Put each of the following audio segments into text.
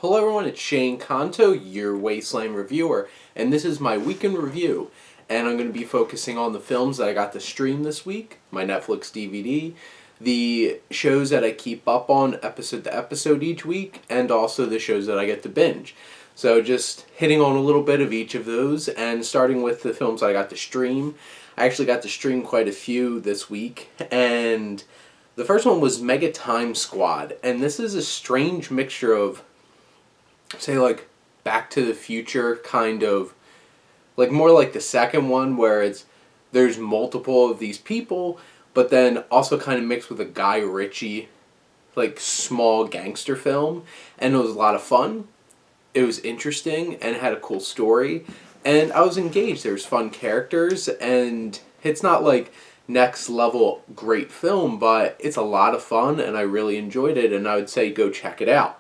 Hello everyone, it's Shane Kanto, your Wasteland reviewer, and this is my weekend review. And I'm going to be focusing on the films that I got to stream this week, my Netflix DVD, the shows that I keep up on episode to episode each week, and also the shows that I get to binge. So just hitting on a little bit of each of those, and starting with the films I got to stream. I actually got to stream quite a few this week, and the first one was Mega Time Squad, and this is a strange mixture of, say, like Back to the Future kind of, like more like the second one where there's multiple of these people, but then also kind of mixed with a Guy Ritchie like small gangster film, and it was a lot of fun. It was interesting and had a cool story, and I was engaged. There's fun characters, and it's not like next level great film, but it's a lot of fun and I really enjoyed it, and I would say go check it out.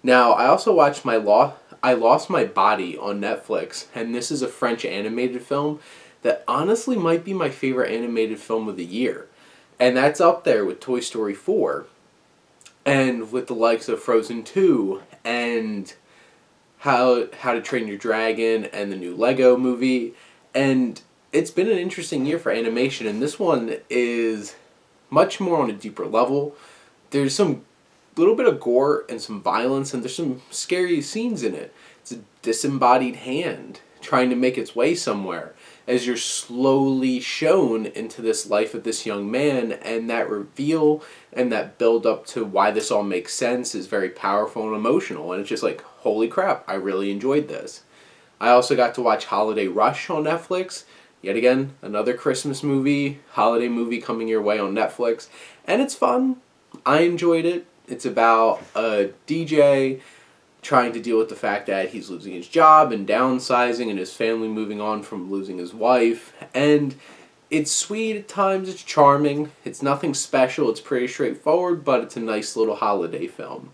Now, I also watched I Lost My Body on Netflix, and this is a French animated film that honestly might be my favorite animated film of the year. And that's up there with Toy Story 4, and with the likes of Frozen 2, and How to Train Your Dragon, and the new Lego movie. And it's been an interesting year for animation, and this one is much more on a deeper level. There's some little bit of gore and some violence, and there's some scary scenes in it. It's a disembodied hand trying to make its way somewhere as you're slowly shown into this life of this young man, and that reveal and that build up to why this all makes sense is very powerful and emotional, and it's just like, holy crap, I really enjoyed this. I also got to watch Holiday Rush on Netflix. Yet again, another Christmas movie, holiday movie coming your way on Netflix, and it's fun. I enjoyed it. It's about a DJ trying to deal with the fact that he's losing his job and downsizing, and his family moving on from losing his wife. And it's sweet at times, it's charming, it's nothing special, it's pretty straightforward, but it's a nice little holiday film.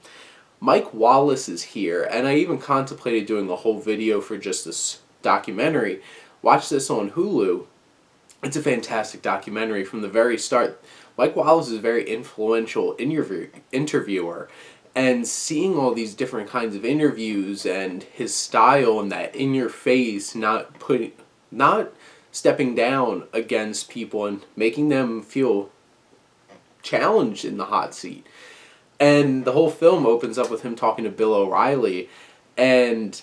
Mike Wallace is here, and I even contemplated doing a whole video for just this documentary. Watch this on Hulu. It's a fantastic documentary from the very start. Mike Wallace is a very influential interviewer, and seeing all these different kinds of interviews and his style and that in your face, not stepping down against people and making them feel challenged in the hot seat. And the whole film opens up with him talking to Bill O'Reilly, and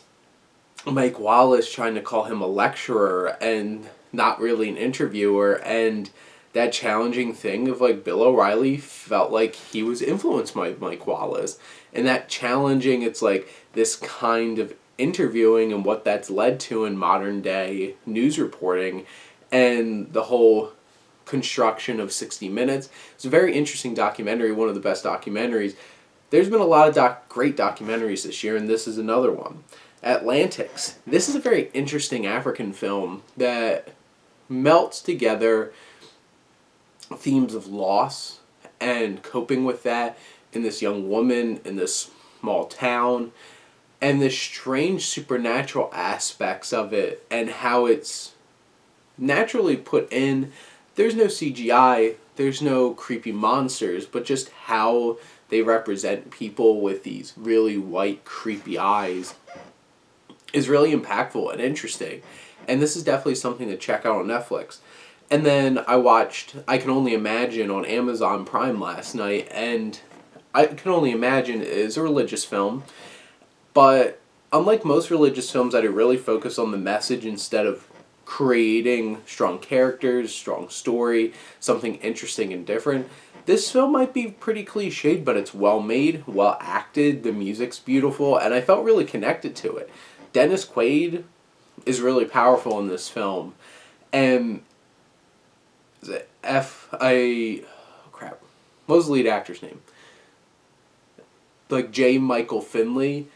Mike Wallace trying to call him a lecturer and not really an interviewer, and that challenging thing of like Bill O'Reilly felt like he was influenced by Mike Wallace, and that challenging, it's like this kind of interviewing and what that's led to in modern day news reporting, and the whole construction of 60 Minutes. It's a very interesting documentary, one of the best documentaries. There's been a lot of great documentaries this year, and this is another one. Atlantics. This is a very interesting African film that melts together themes of loss and coping with that in this young woman in this small town, and the strange supernatural aspects of it and how it's naturally put in. There's no CGI, there's no creepy monsters, but just how they represent people with these really white, creepy eyes is really impactful and interesting. And this is definitely something to check out on Netflix. And then I watched I Can Only Imagine on Amazon Prime last night, and I Can Only Imagine is a religious film, but unlike most religious films that are really focused on the message instead of creating strong characters, strong story, something interesting and different, this film might be pretty cliched, but it's well made, well acted, the music's beautiful, and I felt really connected to it. Dennis Quaid is really powerful in this film, and what was the lead actor's name? Like J. Michael Finley,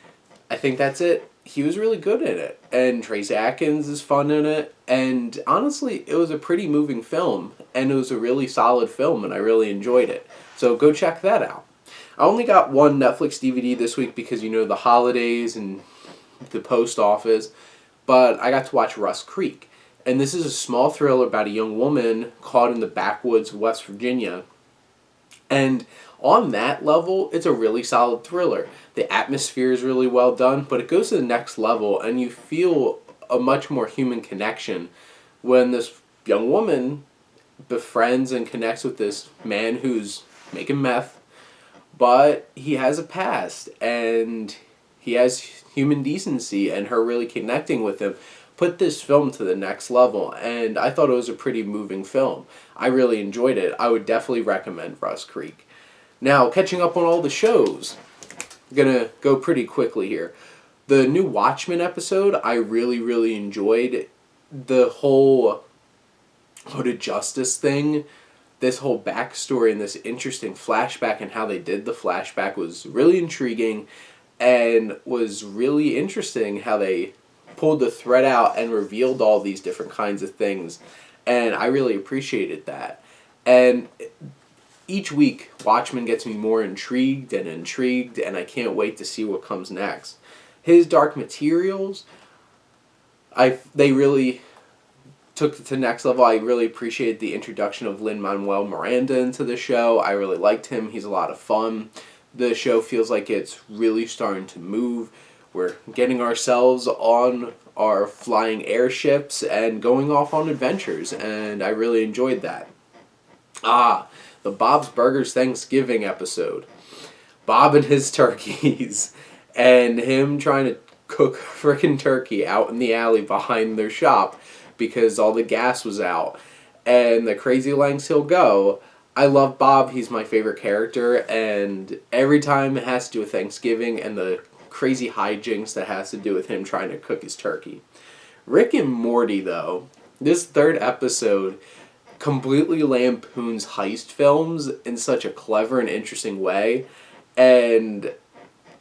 I think that's it. He was really good in it, and Trace Atkins is fun in it, and honestly, it was a pretty moving film, and it was a really solid film, and I really enjoyed it. So go check that out. I only got one Netflix DVD this week because, the holidays and the post office, but I got to watch Rust Creek. And this is a small thriller about a young woman caught in the backwoods of West Virginia. And On that level, it's a really solid thriller. The atmosphere is really well done, but it goes to the next level, and you feel a much more human connection when this young woman befriends and connects with this man who's making meth, but he has a past, and he has human decency, and her really connecting with him put this film to the next level, and I thought it was a pretty moving film. I really enjoyed it. I would definitely recommend Rust Creek. Now, catching up on all the shows, I'm gonna go pretty quickly here. The new Watchmen episode, I really, really enjoyed. The whole Hooded Justice thing, this whole backstory and this interesting flashback and how they did the flashback was really intriguing, and was really interesting how they pulled the thread out and revealed all these different kinds of things, and I really appreciated that. And each week, Watchmen gets me more intrigued, and I can't wait to see what comes next. His Dark Materials, they really took it to the next level. I really appreciated the introduction of Lin-Manuel Miranda into the show. I really liked him. He's a lot of fun. The show feels like it's really starting to move. We're getting ourselves on our flying airships and going off on adventures, and I really enjoyed that. The Bob's Burgers Thanksgiving episode. Bob and his turkeys, and him trying to cook frickin' turkey out in the alley behind their shop because all the gas was out, and the crazy lengths he'll go. I love Bob. He's my favorite character, and every time it has to do with Thanksgiving and the crazy hijinks that has to do with him trying to cook his turkey. Rick and Morty, though, this third episode completely lampoons heist films in such a clever and interesting way, and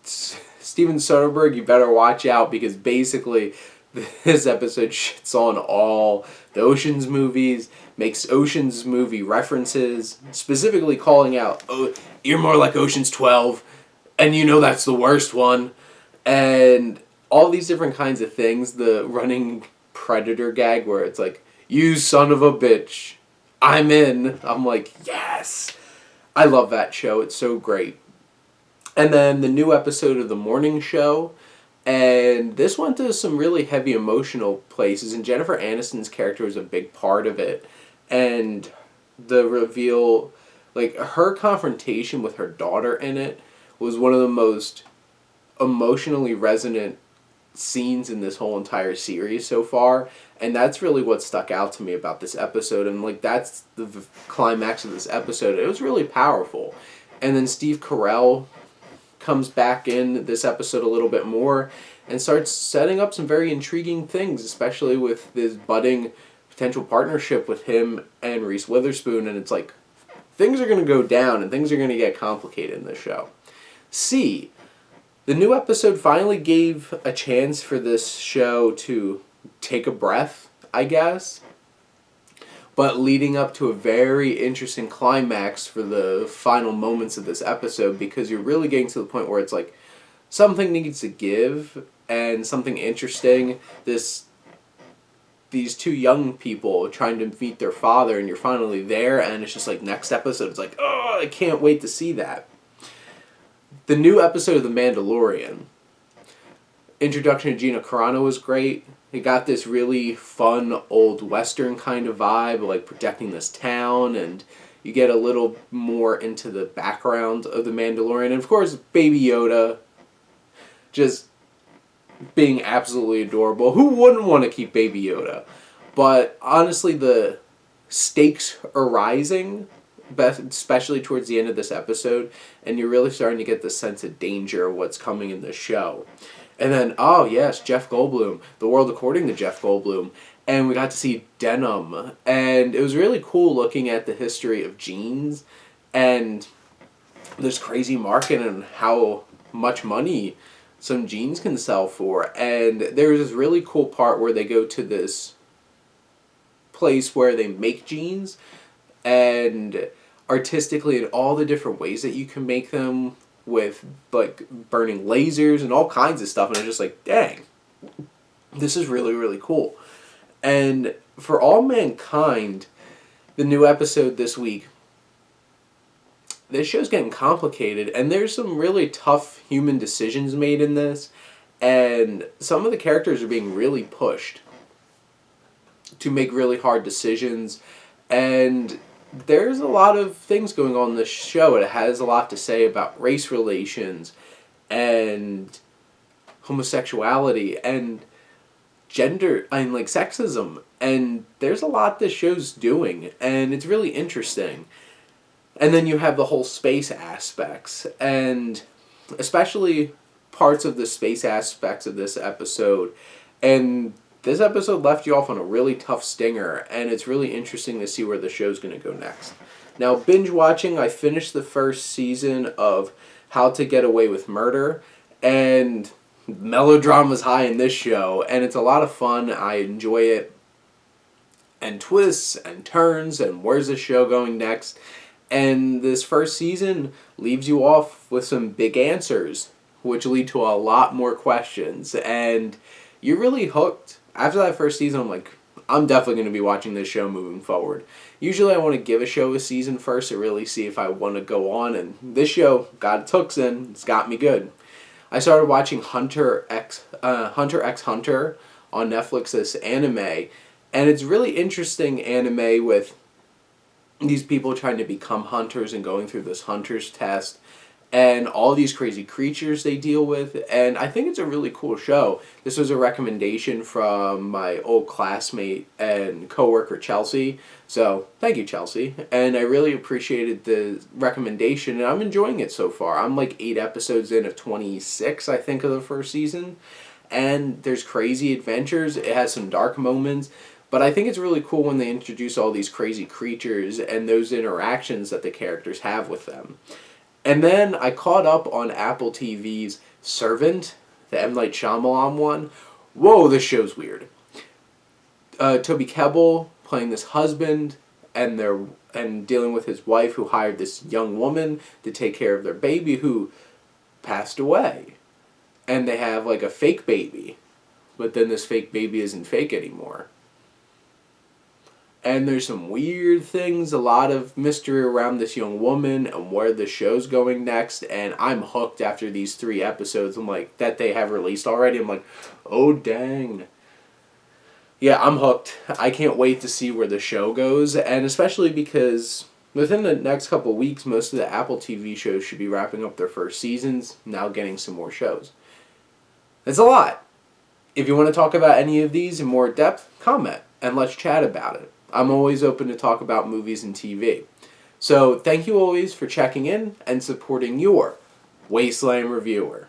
Steven Soderbergh, you better watch out, because basically this episode shits on all the Ocean's movies, makes Ocean's movie references, specifically calling out, "Oh, you're more like Ocean's 12, and you know that's the worst one," and all these different kinds of things. The running Predator gag where it's like, "You son of a bitch, I'm in." I'm like, yes! I love that show. It's so great. And then the new episode of The Morning Show, and this went to some really heavy emotional places, and Jennifer Aniston's character was a big part of it. And the reveal, like, her confrontation with her daughter in it was one of the most emotionally resonant scenes in this whole entire series so far, and that's really what stuck out to me about this episode, and like that's the climax of this episode. It was really powerful. And then Steve Carell comes back in this episode a little bit more and starts setting up some very intriguing things, especially with this budding potential partnership with him and Reese Witherspoon, and it's like things are going to go down and things are going to get complicated in this show. C, the new episode finally gave a chance for this show to take a breath, I guess, but leading up to a very interesting climax for the final moments of this episode, because you're really getting to the point where it's like something needs to give and something interesting. These two young people trying to meet their father, and you're finally there, and it's just like next episode, it's like, oh, I can't wait to see that. The new episode of The Mandalorian, introduction to Gina Carano was great. It got this really fun old western kind of vibe, like protecting this town, and you get a little more into the background of The Mandalorian. And of course, Baby Yoda just being absolutely adorable. Who wouldn't want to keep Baby Yoda? But honestly, the stakes are rising, especially towards the end of this episode, and you're really starting to get the sense of danger of what's coming in the show. And then, oh yes, Jeff Goldblum, The World According to Jeff Goldblum, and we got to see denim, and it was really cool looking at the history of jeans, and this crazy market and how much money some jeans can sell for. And there's this really cool part where they go to this place where they make jeans, and artistically in all the different ways that you can make them, with like burning lasers and all kinds of stuff, and it's just like, dang, this is really, really cool. And For All Mankind, the new episode this week, this show's getting complicated, and there's some really tough human decisions made in this, and some of the characters are being really pushed to make really hard decisions, and there's a lot of things going on in this show. It has a lot to say about race relations and homosexuality and gender and like sexism, and there's a lot this show's doing, and it's really interesting. And then you have the whole space aspects, and especially parts of the space aspects of this episode. And this episode left you off on a really tough stinger, and it's really interesting to see where the show's going to go next. Now, binge watching, I finished the first season of How to Get Away with Murder, and melodrama's high in this show, and it's a lot of fun. I enjoy it. And twists and turns, and where's the show going next? And this first season leaves you off with some big answers, which lead to a lot more questions. And you're really hooked. After that first season, I'm like, I'm definitely going to be watching this show moving forward. Usually I want to give a show a season first to really see if I want to go on. And this show got its hooks in. It's got me good. I started watching Hunter x Hunter on Netflix, this anime. And it's really interesting anime with these people trying to become hunters and going through this hunter's test and all these crazy creatures they deal with, and I think it's a really cool show. This was a recommendation from my old classmate and coworker Chelsea, so thank you, Chelsea, and I really appreciated the recommendation, and I'm enjoying it so far. I'm like 8 episodes in of 26, I think, of the first season, and there's crazy adventures. It has some dark moments, but I think it's really cool when they introduce all these crazy creatures and those interactions that the characters have with them. And then I caught up on Apple TV's Servant, the M. Night Shyamalan one. Whoa, this show's weird. Toby Kebbell playing this husband and dealing with his wife who hired this young woman to take care of their baby who passed away. And they have like a fake baby, but then this fake baby isn't fake anymore. And there's some weird things, a lot of mystery around this young woman and where the show's going next. And I'm hooked after these 3 episodes. I'm like, that they have released already. I'm like, oh dang. Yeah, I'm hooked. I can't wait to see where the show goes. And especially because within the next couple of weeks, most of the Apple TV shows should be wrapping up their first seasons, now getting some more shows. It's a lot. If you want to talk about any of these in more depth, comment and let's chat about it. I'm always open to talk about movies and TV. So thank you always for checking in and supporting your Wasteland Reviewer.